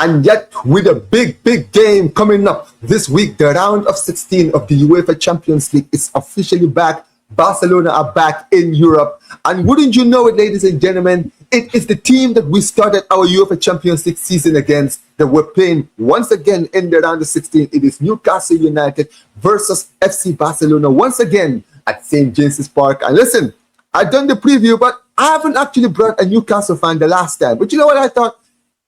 And yet, with a big, big game coming up this week, the round of 16 of the UEFA Champions League is officially back. Barcelona are back in Europe. And wouldn't you know it, ladies and gentlemen, it is the team that we started our UEFA Champions League season against that we're playing once again in the round of 16. It is Newcastle United versus FC Barcelona once again at St. James's Park. And listen, I've done the preview, but I haven't actually brought a Newcastle fan the last time. But you know what I thought?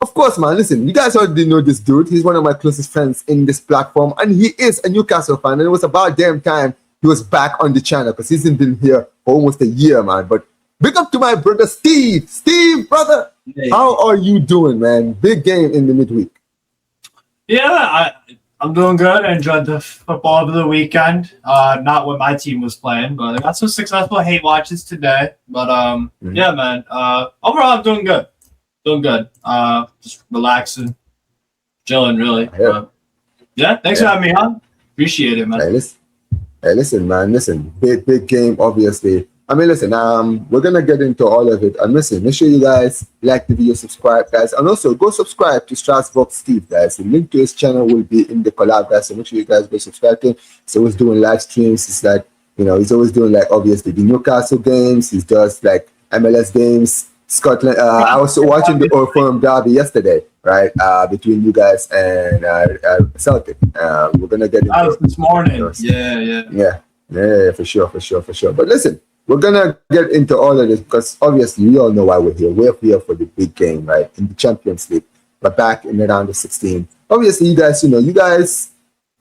Of course, man, listen, you guys already know this dude. He's one of my closest friends in this platform, and he is a Newcastle fan. And it was about damn time he was back on the channel because he's been here for almost a year, man. But big up to my brother, Steve. Steve, brother, how are you doing, man? Big game in the midweek. Yeah, I'm doing good. I enjoyed the football over the weekend. Not when my team was playing, but I got some successful hate watches today. But yeah, man. Overall, I'm doing good. Doing good. Just relaxing, chilling, really. Yeah, thanks for having me on. Appreciate it, man. Hey, listen, man. Listen, big game, obviously. I mean, listen, we're going to get into all of it. And listen, make sure you guys like the video, subscribe, guys. And also, go subscribe to Strasbourg Steve, guys. The link to his channel will be in the collab, guys. So make sure you guys go subscribe to him. He's always doing live streams. It's like, you know, he's always doing, like, obviously, the Newcastle games. He does, like, MLS games. Scotland. I was watching the Old Firm derby yesterday, right? Between you guys and Celtic. We're gonna get into it this morning. Yeah, for sure. But listen, we're gonna get into all of this because obviously we all know why we're here. We're here for the big game, right? In the Champions League, but back in the round of 16. Obviously, you guys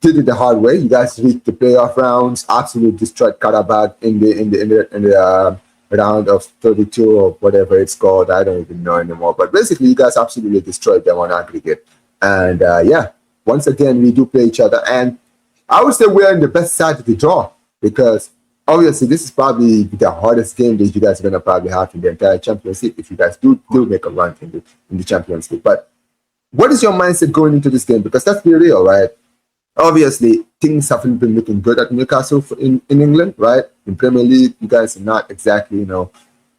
did it the hard way. You guys reached the playoff rounds, absolutely destroyed Karabakh in the round of 32 or whatever it's called. I don't even know anymore. But basically, you guys absolutely destroyed them on aggregate. And yeah, once again, we do play each other. And I would say we're in the best side of the draw because obviously this is probably the hardest game that you guys are going to probably have in the entire Champions League if you guys do make a run in the Champions League. But what is your mindset going into this game? Because let's be real, right? Obviously, things haven't been looking good at Newcastle in England, right? In Premier League, you guys are not exactly,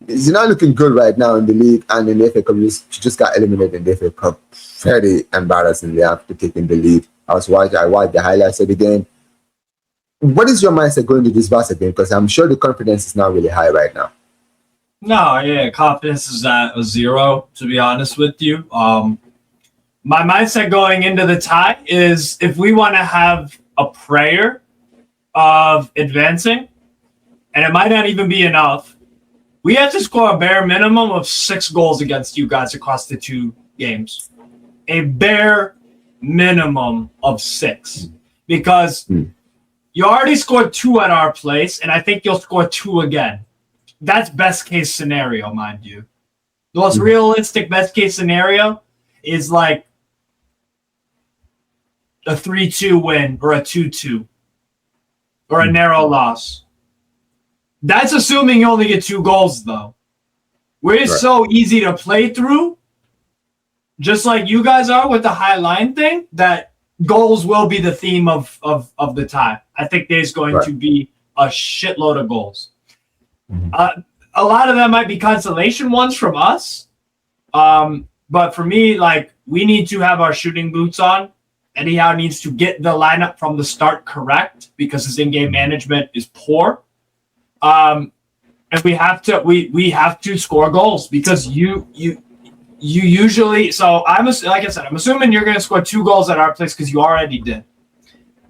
it's not looking good right now in the league and in the FA Cup. You just got eliminated in the FA Cup very embarrassingly after taking the lead. I watched the highlights of the game. What is your mindset going to this Barca game? Because I'm sure the confidence is not really high right now. No, yeah, confidence is at a zero, to be honest with you. My mindset going into the tie is if we want to have a prayer of advancing, and it might not even be enough, we have to score a bare minimum of 6 goals against you guys across the 2 games. A bare minimum of 6. Because you already scored 2 at our place, and I think you'll score 2 again. That's best case scenario, mind you. The most realistic best case scenario is like a 3-2 win or a 2-2 or a narrow loss. That's assuming you only get 2 goals, though. We're so easy to play through, just like you guys are with the high line thing, that goals will be the theme of the tie. I think there's going to be a shitload of goals. A lot of them might be consolation ones from us. But for me, like, we need to have our shooting boots on. Eddie Howe needs to get the lineup from the start correct because his in-game management is poor. And we have to score goals because you usually. So I'm assuming you're going to score 2 goals at our place because you already did,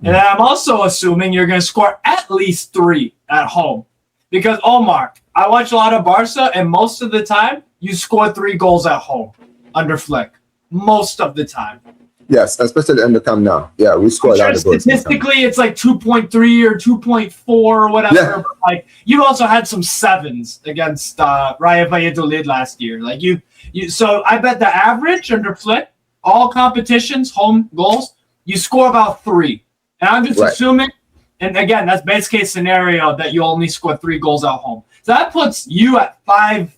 and then I'm also assuming you're going to score at least 3 at home because Omar, I watch a lot of Barca, and most of the time you score 3 goals at home under Flick. Most of the time. Yes, especially in the Camp Nou. Yeah, we score a lot of goals. Statistically, it's like 2.3 or 2.4 or whatever. Yeah. But like, you also had some 7s against Rayo Valladolid last year. Like so I bet the average under Flick, all competitions, home goals, you score about 3. And I'm just assuming, and again, that's best case scenario that you only score 3 goals at home. So that puts you at 5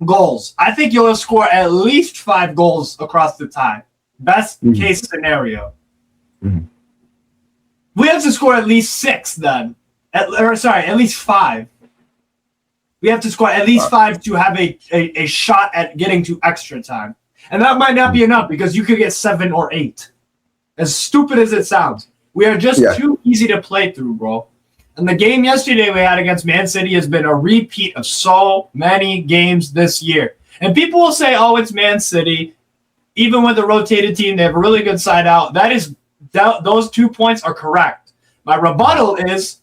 goals. I think you'll score at least 5 goals across the tie. Best case scenario. We have to score at least 6 then. At least 5. We have to score at least 5 to have a shot at getting to extra time. And that might not be enough because you could get 7 or 8. As stupid as it sounds. We are just too easy to play through, bro. And the game yesterday we had against Man City has been a repeat of so many games this year. And people will say, oh, it's Man City. Even with a rotated team, they have a really good side out. Those 2 points are correct. My rebuttal is,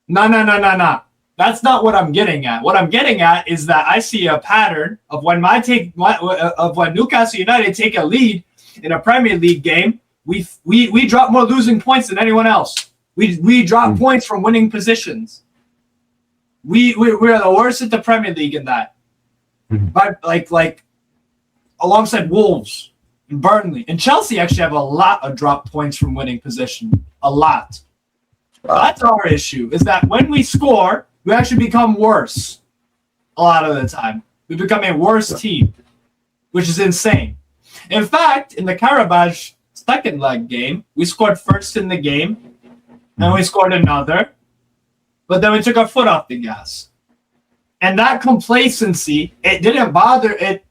no. That's not what I'm getting at. What I'm getting at is that I see a pattern of when Newcastle United take a lead in a Premier League game, we drop more losing points than anyone else. We drop points from winning positions. We're the worst at the Premier League in that. But like alongside Wolves and Burnley and Chelsea actually have a lot of drop points from winning position. A lot. Wow. That's our issue, is that when we score, we actually become worse a lot of the time. We become a worse team, which is insane. In fact, in the Carabao second leg game, we scored first in the game, and we scored another, but then we took our foot off the gas. And that complacency, it didn't bother it.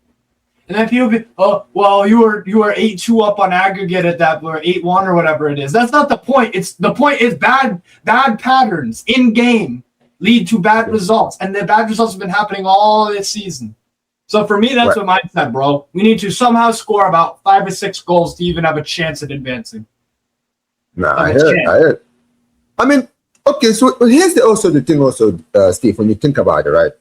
And then people be, oh, well, you were 8-2 up on aggregate at that, or 8-1 or whatever it is. That's not the point. The point is bad patterns in game lead to bad results, and the bad results have been happening all this season. So for me, that's what mine said, bro. We need to somehow score about 5 or 6 goals to even have a chance at advancing. I heard. I mean, okay, so here's the thing, Steve, when you think about it, right?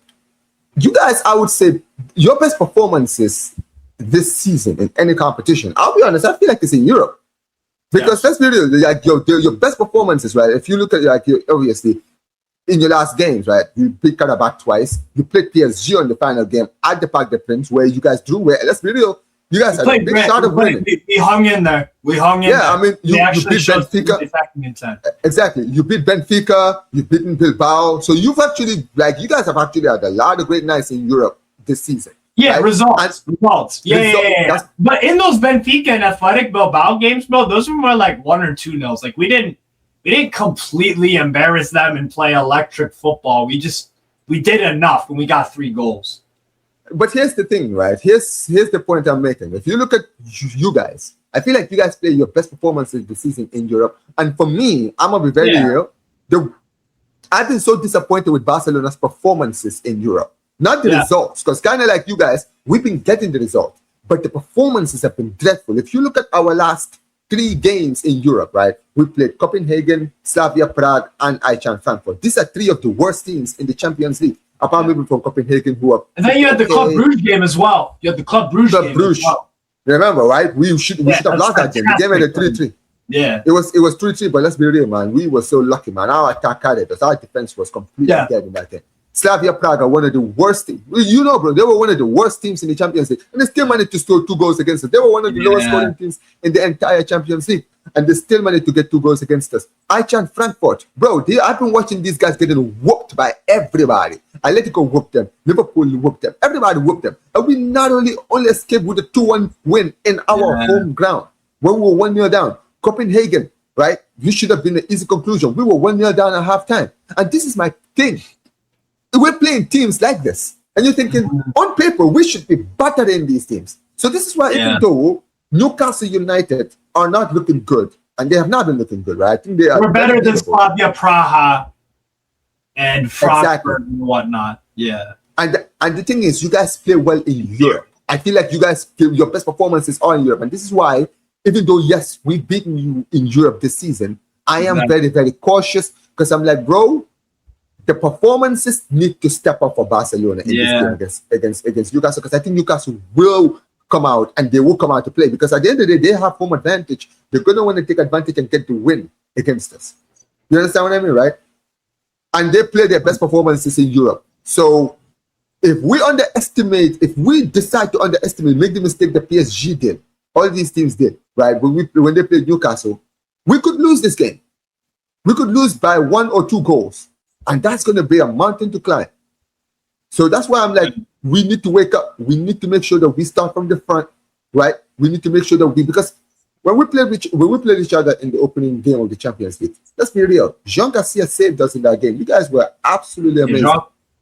You guys, I would say, your best performances this season in any competition, I'll be honest, I feel like it's in Europe. Because let's be real, like your best performances, right? If you look at obviously in your last games, right? You beat Karabakh twice. You played PSG on the final game at the Parc des Princes, where you guys drew. Where let's be real, you guys had a big shot of winning. We hung in there. Yeah, I mean, you beat Benfica. Exactly. You beat Benfica. You've beaten Bilbao. So you guys have actually had a lot of great nights in Europe this season. Yeah, right? results. Yeah. But in those Benfica and Athletic Bilbao games, bro, those were more like 1 or 2-0. Like we didn't completely embarrass them and play electric football. We did enough and we got 3 goals. But here's the thing, right? Here's the point I'm making. If you look at you guys, I feel like you guys play your best performances this season in Europe. And for me, I'm gonna be very real. I've been so disappointed with Barcelona's performances in Europe. Not the results, because kind of like you guys, we've been getting the result, but the performances have been dreadful. If you look at our last 3 games in Europe, right? We played Copenhagen, Slavia Prague, and Eintracht Frankfurt. These are 3 of the worst teams in the Champions League. Apart maybe from Copenhagen, who are. And then you had the Club Brugge game as well. You had the Club Brugge game as well. Remember, right? We should have lost that game. The game ended 3-3. Yeah. It was 3-3, but let's be real, man. We were so lucky, man. Our attack had it, because our defense was completely dead in that game. Slavia Prague are one of the worst teams. You know, bro, they were one of the worst teams in the Champions League. And they still managed to score 2 goals against us. They were one of the lowest scoring teams in the entire Champions League. And they still managed to get 2 goals against us. Eintracht Frankfurt, bro, I've been watching these guys getting whooped by everybody. Atletico whooped them. Liverpool whooped them. Everybody whooped them. And we not only escaped with a 2-1 win in our home ground when we were 1-0 down. Copenhagen, right? You should have been an easy conclusion. We were 1-0 down at halftime. And this is my thing. We're playing teams like this. And you're thinking, on paper, we should be battering these teams. So this is why even though Newcastle United are not looking good, and they have not been looking good, right? I think we're better than Slavia Praha and Frankfurt and whatnot. Yeah. And the thing is, you guys play well in Europe. I feel like you guys, your best performances are in Europe. And this is why, even though, yes, we've beaten you in Europe this season, I am very, very cautious, because I'm like, bro, the performances need to step up for Barcelona in this game against Newcastle, because I think Newcastle will come out, and they will come out to play, because at the end of the day, they have home advantage. They're going to want to take advantage and get the win against us. You understand what I mean, right? And they play their best performances in Europe. So if we decide to underestimate, make the mistake that PSG did, all these teams did, right? When they played Newcastle, we could lose this game. We could lose by 1 or 2 goals. And that's going to be a mountain to climb. So that's why I'm like, we need to wake up. We need to make sure that we start from the front, right? We need to make sure that because when we played each other in the opening game of the Champions League, let's be real. Jean Garcia saved us in that game. You guys were absolutely amazing.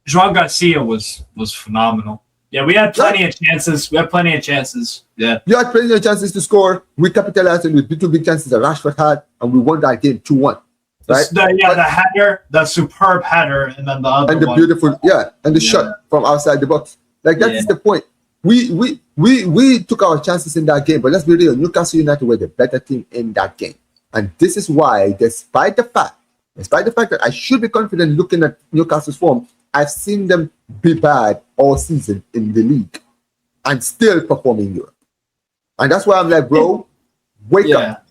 Jean Garcia was phenomenal. Yeah, we had plenty of chances. Yeah. You had plenty of chances to score. We capitalized on the two big chances that Rashford had, and we won that game 2-1. Right? The header, the superb header, and then the other and the one. Beautiful, and the shot from outside the box. Like that is the point. We took our chances in that game, but let's be real. Newcastle United were the better team in that game, and this is why, despite the fact that I should be confident looking at Newcastle's form, I've seen them be bad all season in the league and still perform in Europe. And that's why I'm like, bro, wake up.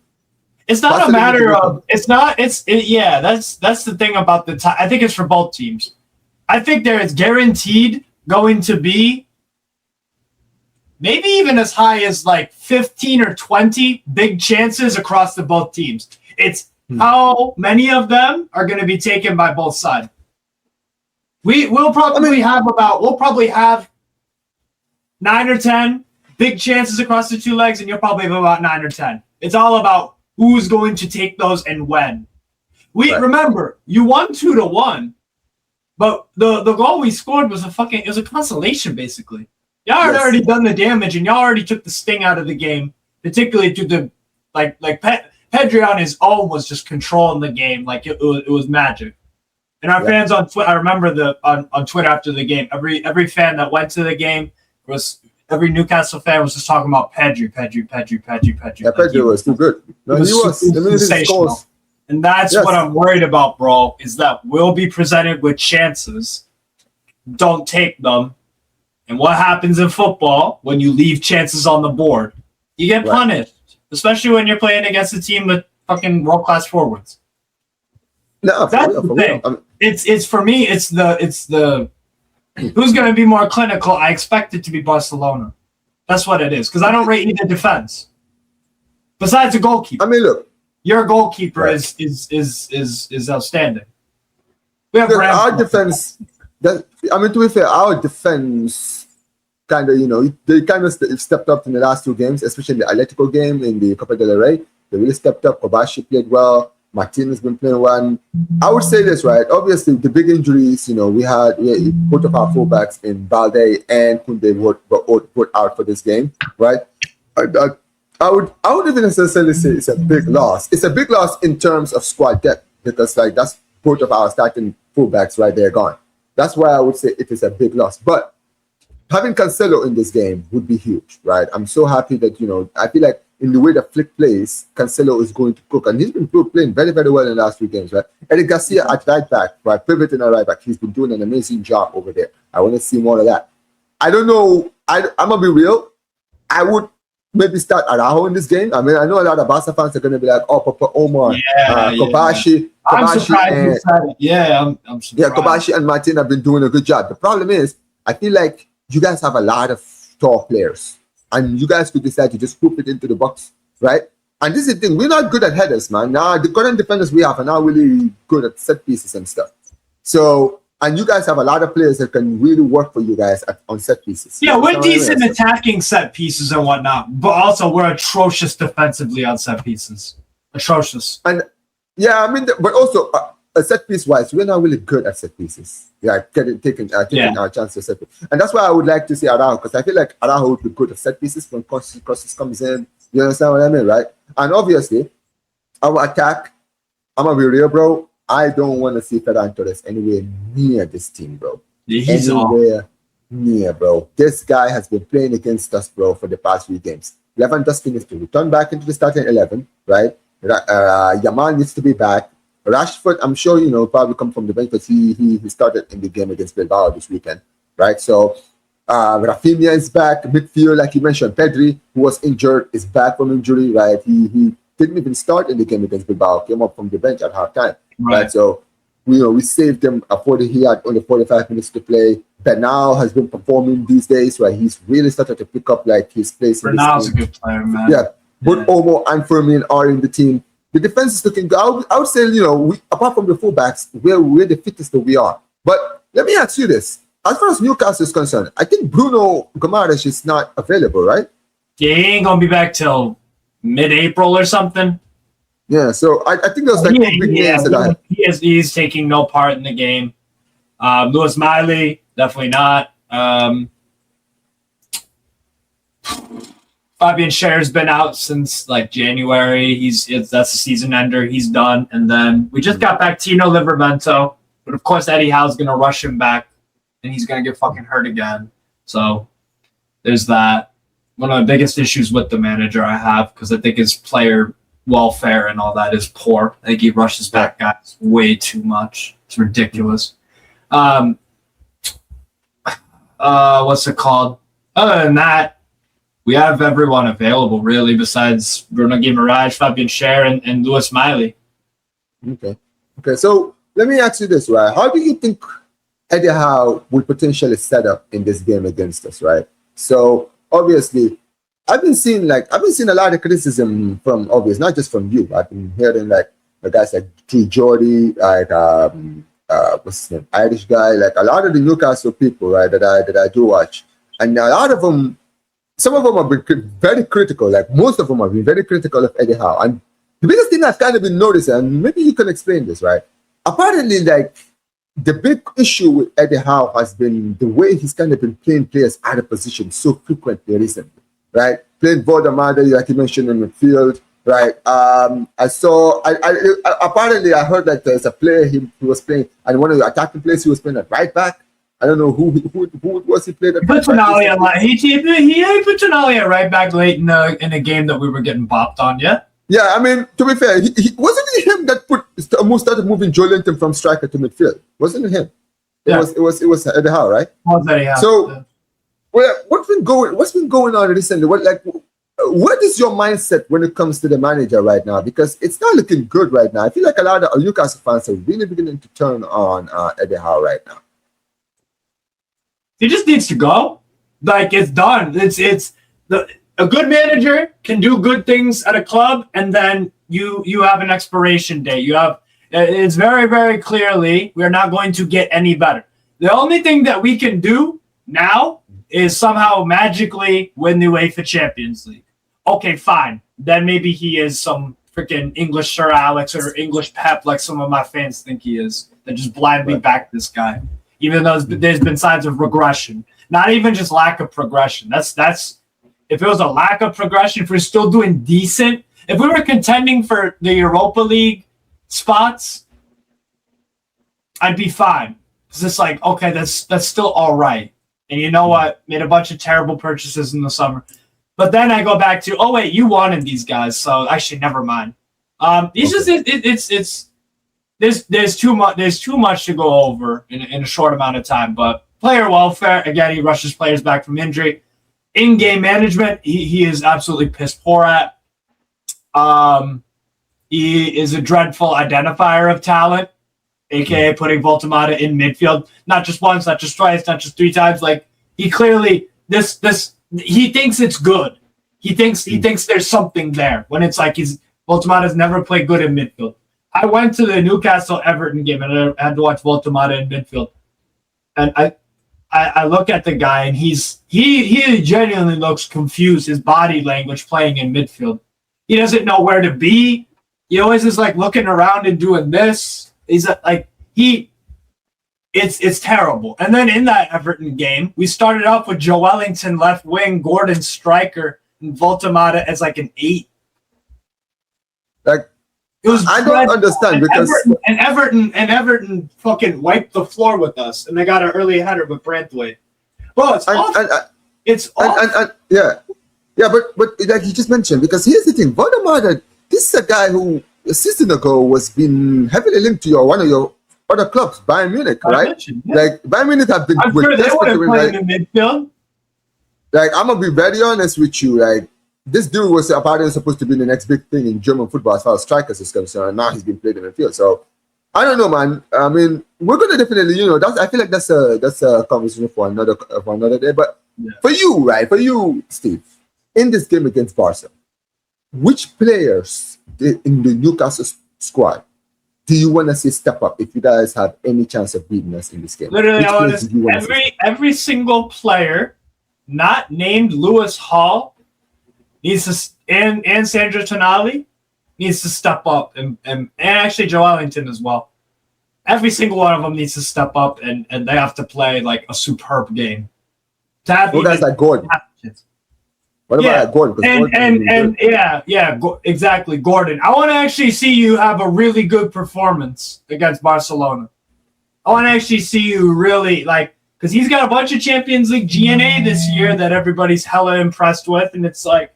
It's not a matter of, that's the thing about the time. I think it's for both teams. I think there is guaranteed going to be maybe even as high as like 15 or 20 big chances across the both teams. It's how many of them are going to be taken by both sides. We'll probably have 9 or 10 big chances across the two legs, and you'll probably have about 9 or 10. It's all about who's going to take those and when. Remember, you won 2-1, but the goal we scored was a consolation basically. Y'all had already done the damage, and y'all already took the sting out of the game, particularly to the Pedri on his own was just controlling the game like it was magic. And our fans on Twitter, I remember on Twitter after the game, every fan that went to the game every Newcastle fan was just talking about Pedri. Yeah, Pedri was too good. No, he was sensational. And that's what I'm worried about, bro, is that we'll be presented with chances, don't take them, and what happens in football when you leave chances on the board? You get punished, especially when you're playing against a team with fucking world-class forwards. No, that's the thing. It's for me. It's the who's going to be more clinical. I expect it to be Barcelona. That's what it is because I don't rate either defense. Besides the goalkeeper, I mean, look, your goalkeeper is outstanding. We have our defense. To be fair, our defense kind of they kind of stepped up in the last two games, especially the Atletico game in the Copa del Rey. They really stepped up. Kobashi played well. Martin has been playing well. I would say this, right? Obviously, the big injuries, we had both of our fullbacks in Balde and Kunde were out for this game, right? I would even necessarily say it's a big loss. It's a big loss in terms of squad depth because that's both of our starting fullbacks right there gone. That's why I would say it is a big loss. But having Cancelo in this game would be huge, right? I'm so happy that, I feel like in the way that Flick plays, Cancelo is going to cook. And he's been playing very, very well in the last few games, right? Eddie Garcia at right back, right? Pivoting at right back. He's been doing an amazing job over there. I want to see more of that. I don't know. I'm going to be real. I would maybe start Araujo in this game. I mean, I know a lot of Barca fans are going to be like, oh, Papa Omar, Kobashi. I'm surprised you said it. Yeah, I'm surprised. Yeah, Kobashi and Martin have been doing a good job. The problem is, I feel like you guys have a lot of tall players. And you guys could decide to just hoop it into the box, right? And this is the thing. We're not good at headers, man. Now, the current defenders we have are not really good at set pieces and stuff. So, and you guys have a lot of players that can really work for you guys on set pieces. Yeah, we're decent attacking set pieces and whatnot, but also we're atrocious defensively on set pieces. Atrocious. And, yeah, I mean, but also, set piece wise, we're not really good at set pieces. Yeah, taking our chance to set piece. And that's why I would like to see Araujo, because I feel like Araujo would be good at set pieces when crosses comes in. You understand what I mean, right? And obviously, our attack, I'm going to be real, bro. I don't want to see Ferran Torres anywhere near this team, bro. Yeah, he's anywhere near, bro. This guy has been playing against us, bro, for the past few games. Lewandowski needs to return back into the starting 11, right? Yamal needs to be back. Rashford, I'm sure, probably come from the bench, but he started in the game against Bilbao this weekend, right? So, Raphinha is back. Midfield, like you mentioned, Pedri, who was injured, is back from injury, right? He didn't even start in the game against Bilbao, came up from the bench at halftime, right? So, we saved him. He had only 45 minutes to play. Bernal has been performing these days, right? He's really started to pick up like his place. Bernal's a good player, man. Yeah, both Olmo and Fermin are in the team. The defense is looking good. I would say, apart from the fullbacks, we're the fittest that we are. But let me ask you this. As far as Newcastle is concerned, I think Bruno Guimaraes is not available, right? Yeah, he ain't going to be back till mid-April or something. Yeah, so I think there's like two big names that I have. He's taking no part in the game. Lewis Miley, definitely not. Fabian Schär's been out since like January. That's a season ender. He's done. And then we just got back Tino Livramento. But of course, Eddie Howe's going to rush him back. And he's going to get fucking hurt again. So there's that. One of the biggest issues with the manager I have, because I think his player welfare and all that is poor. I think he rushes back guys way too much. It's ridiculous. What's it called? Other than that, we have everyone available, really, besides Bruno Guimaraes, Fabian Schär, and Lewis Miley. Okay. So let me ask you this, right? How do you think Eddie Howe would potentially set up in this game against us, right? So obviously, I've been seeing a lot of criticism from not just from you. I've been hearing like the guys like True Jordy, like what's his name, Irish guy, like a lot of the Newcastle people, right, that I do watch, and a lot of them, some of them have been very critical. Like most of them have been very critical of Eddie Howe. And the biggest thing I've kind of been noticing, and maybe you can explain this, right? Apparently, like the big issue with Eddie Howe has been the way he's kind of been playing players out of position so frequently recently, right? Playing Voldemade, like you mentioned, in midfield, right? Apparently I heard that there's a player he was playing, and one of the attacking players he was playing at right back. I don't know who was he played at right back. He put Tonali at right back late in a game that we were getting bopped on, yeah? Yeah, I mean, to be fair, he wasn't it him that started moving Joelinton from striker to midfield? Wasn't it him? Yeah. It was Eddie Howe, right? Eddie Howe. So, well, what's been going on recently? What is your mindset when it comes to the manager right now? Because it's not looking good right now. I feel like a lot of Newcastle fans are really beginning to turn on Eddie Howe right now. He just needs to go. Like, it's done. A good manager can do good things at a club, and then you have an expiration date. It's very, very clearly we're not going to get any better. The only thing that we can do now is somehow magically win the UEFA Champions League. Okay, fine. Then maybe he is some freaking English Sir Alex or English Pep, like some of my fans think he is. They just blindly back this guy, even though there's been signs of regression. Not even just lack of progression. That's if it was a lack of progression, if we're still doing decent, if we were contending for the Europa League spots, I'd be fine. Because it's like, okay, that's still all right. And you know what? Made a bunch of terrible purchases in the summer. But then I go back to, oh wait, you wanted these guys, so actually never mind. There's too much to go over in a short amount of time. But player welfare, again, he rushes players back from injury. In-game management, he is absolutely piss poor at. He is a dreadful identifier of talent, aka putting Voltemade in midfield, not just once, not just twice, not just three times. Like, he clearly he thinks it's good. He thinks there's something there when it's like Voltemade has never played good in midfield. I went to the Newcastle Everton game and I had to watch Voltemade in midfield, and I look at the guy and he genuinely looks confused. His body language playing in midfield, he doesn't know where to be. He always is like looking around and doing this. He's like it's terrible. And then in that Everton game, we started off with Joe Wellington left wing, Gordon striker, and Voltemade as like an 8. Like, I don't understand because Everton fucking wiped the floor with us, and they got an early header with Branthwaite. Well, it's awful. It's awful. Yeah, but like you just mentioned, because here's the thing, Voltemade, this is a guy who a season ago was being heavily linked to one of your other clubs, Bayern Munich, right? Like Bayern Munich have been. I'm sure they would have played in midfield. Like, I'm gonna be very honest with you, like, this dude was apparently supposed to be the next big thing in German football as far as strikers is concerned, and now he's been played in the field. So I don't know, man. I mean, we're gonna definitely, I feel like that's a conversation for another day. But for you, right? For you, Steve, in this game against Barca, which players in the Newcastle squad do you want to see step up if you guys have any chance of beating us in this game? Literally, every single player not named Lewis Hall needs to, and Sandro Tonali needs to step up, and actually Joe Ellington as well. Every single one of them needs to step up, and they have to play like a superb game. Guys like Gordon. What about Gordon? Exactly, Gordon. I want to actually see you have a really good performance against Barcelona. I want to actually see you really because he's got a bunch of Champions League GNA this year that everybody's hella impressed with, and it's like,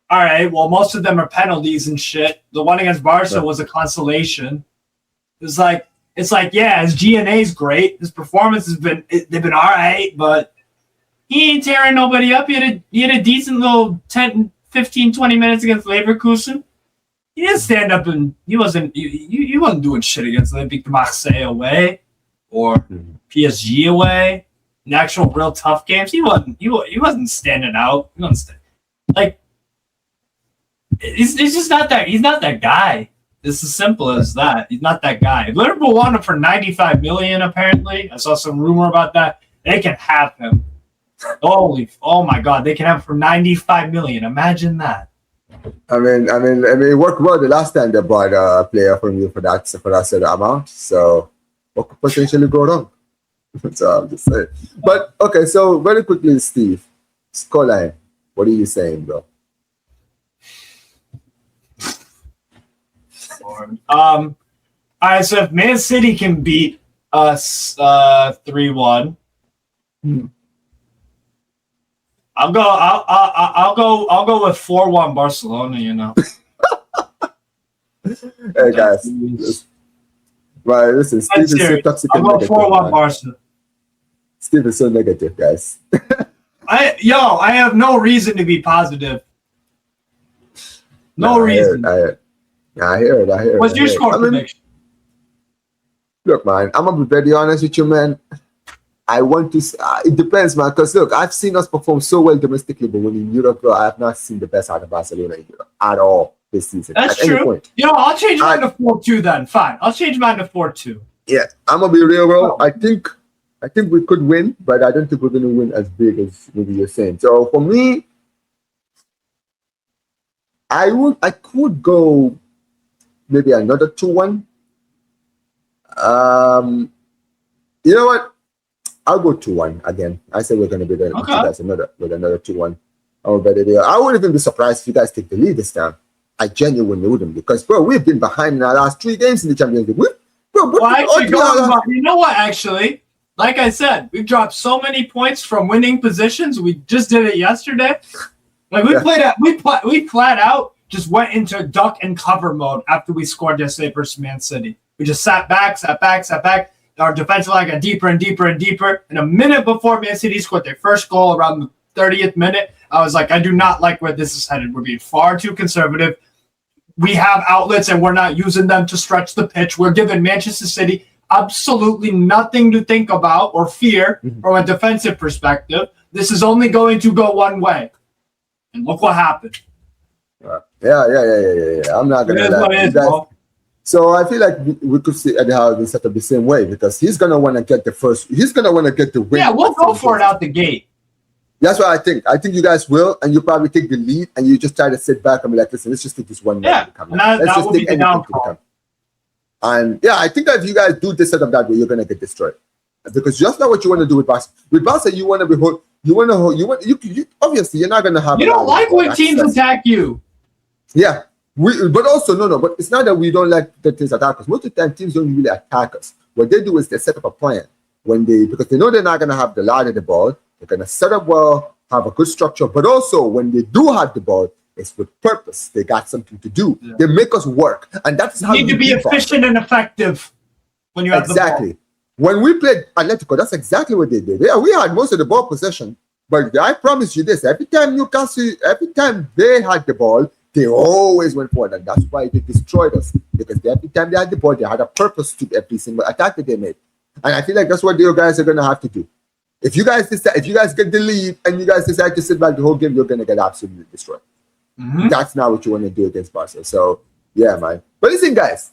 all right, well, most of them are penalties and shit. The one against Barca was a consolation. It's like, yeah, his GNA's great. His performance they've been all right, but he ain't tearing nobody up. He had a decent little 10, 15, 20 minutes against Leverkusen. He didn't stand up and he wasn't doing shit against Olympique de Marseille away or PSG away. In actual real tough games, he wasn't standing out. He wasn't he's just not that. He's not that guy. It's as simple as that. He's not that guy. Liverpool want him for $95 million. Apparently, I saw some rumor about that. They can have him. Oh my God, they can have him for $95 million. Imagine that. I mean, it worked well the last time they bought a player from you for that sort of amount. So, what could potentially go wrong? So I'm just saying. But okay, so very quickly, Steve, scoreline. What are you saying, bro? All right, so if Man City can beat us 3-1, I'll go with 4-1 Barcelona, you know. Hey guys. Right, listen, Steve is so toxic and negative. I'll go 4-1 Barcelona. Steve is so negative, guys. I have no reason to be positive. No reason. I hear it. What's your score prediction? Look, man, I'm going to be very honest with you, man. I want to... it depends, man, because, look, I've seen us perform so well domestically, but when in Europe, bro, I have not seen the best out of Barcelona in Europe at all this season. That's true. Any point. You know, I'll change mine to 4-2 then. Fine. I'll change mine to 4-2. Yeah, I'm going to be real, bro. I think we could win, but I don't think we're going to win as big as maybe you're saying. So, for me, I could go... maybe another 2-1. You know what? I'll go 2-1 again. I said we're going to be there with another 2-1. Oh, but I wouldn't even be surprised if you guys take the lead this time. I genuinely wouldn't, because bro, we've been behind in our last 3 games in the Champions League. You know what? Actually, like I said, we've dropped so many points from winning positions. We just did it yesterday. Like we flat out just went into duck and cover mode after we scored yesterday versus Man City. We just sat back. Our defensive line got deeper and deeper and deeper. And a minute before Man City scored their first goal, around the 30th minute, I was like, I do not like where this is headed. We're being far too conservative. We have outlets and we're not using them to stretch the pitch. We're giving Manchester City absolutely nothing to think about or fear from a defensive perspective. This is only going to go one way. And look what happened. Yeah. I'm not gonna lie. So I feel like we could see Eddie Howe being set up the same way, because he's gonna want to get the first. He's gonna want to get the win. Yeah, we'll go for it out the gate. That's what I think. I think you guys will, and you probably take the lead, and you just try to sit back and be like, listen, let's just take this one. Yeah, let's just take anything to come. And yeah, I think that if you guys do this setup that way, you're gonna get destroyed, because just not what you want to do with Barca. With Barca, you want to be you obviously you're not gonna have. You don't like when teams attack you. Yeah, but also no. But it's not that we don't like that teams attack us. Most of the time, teams don't really attack us. What they do is they set up a plan because they know they're not gonna have the lot of the ball. They're gonna set up well, have a good structure. But also, when they do have the ball, it's with purpose. They got something to do. Yeah. They make us work, and that's how you need to be efficient and effective when you have the ball. When we played Atletico, that's exactly what they did. Yeah, we had most of the ball possession, but I promise you this: every time they had the ball, they always went forward, and that's why they destroyed us. Because every time they had the ball, they had a purpose to every single attack that they made. And I feel like that's what you guys are going to have to do. If you guys get the lead and you guys decide to sit back the whole game, you're going to get absolutely destroyed. Mm-hmm. That's not what you want to do against Barca. So, yeah, man. But listen, guys,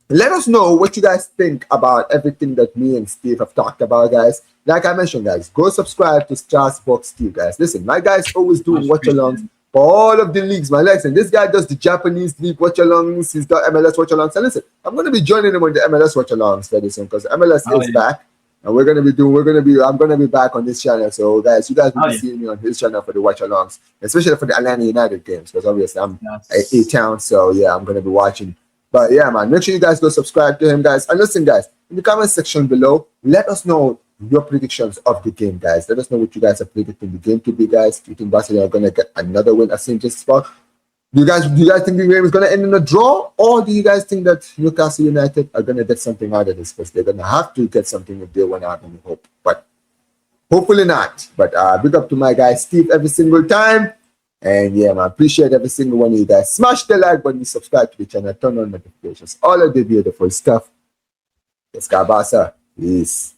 let us know what you guys think about everything that me and Steve have talked about, guys. Like I mentioned, guys, go subscribe to Charles Box Steve, guys. Listen, my guy's always doing watch-alongs for all of the leagues, my legs. And this guy does the Japanese league watch-alongs. He's got MLS watch-alongs. And listen, I'm going to be joining him on the MLS watch-alongs very soon, because MLS is back. And I'm gonna be back on this channel. So guys, you guys will be seeing me on his channel for the watch alongs, especially for the Atlanta United games, because obviously I'm A-Town, so yeah, I'm gonna be watching. But yeah, man, make sure you guys go subscribe to him, guys. And listen, guys, in the comment section below, let us know your predictions of the game, guys. Let us know what you guys are predicting the game to be, guys. Do you think Barcelona are gonna get another win at St. James Park? Do you guys think the game is going to end in a draw, or do you guys think that Newcastle United are going to get something out of this? Because they're going to have to get something if they want to have any hope. But hopefully not. But big up to my guy Steve every single time. And yeah, man, appreciate every single one of you guys. Smash the like button, subscribe to the channel, turn on notifications. All of the beautiful stuff. Let's go, Barca. Peace.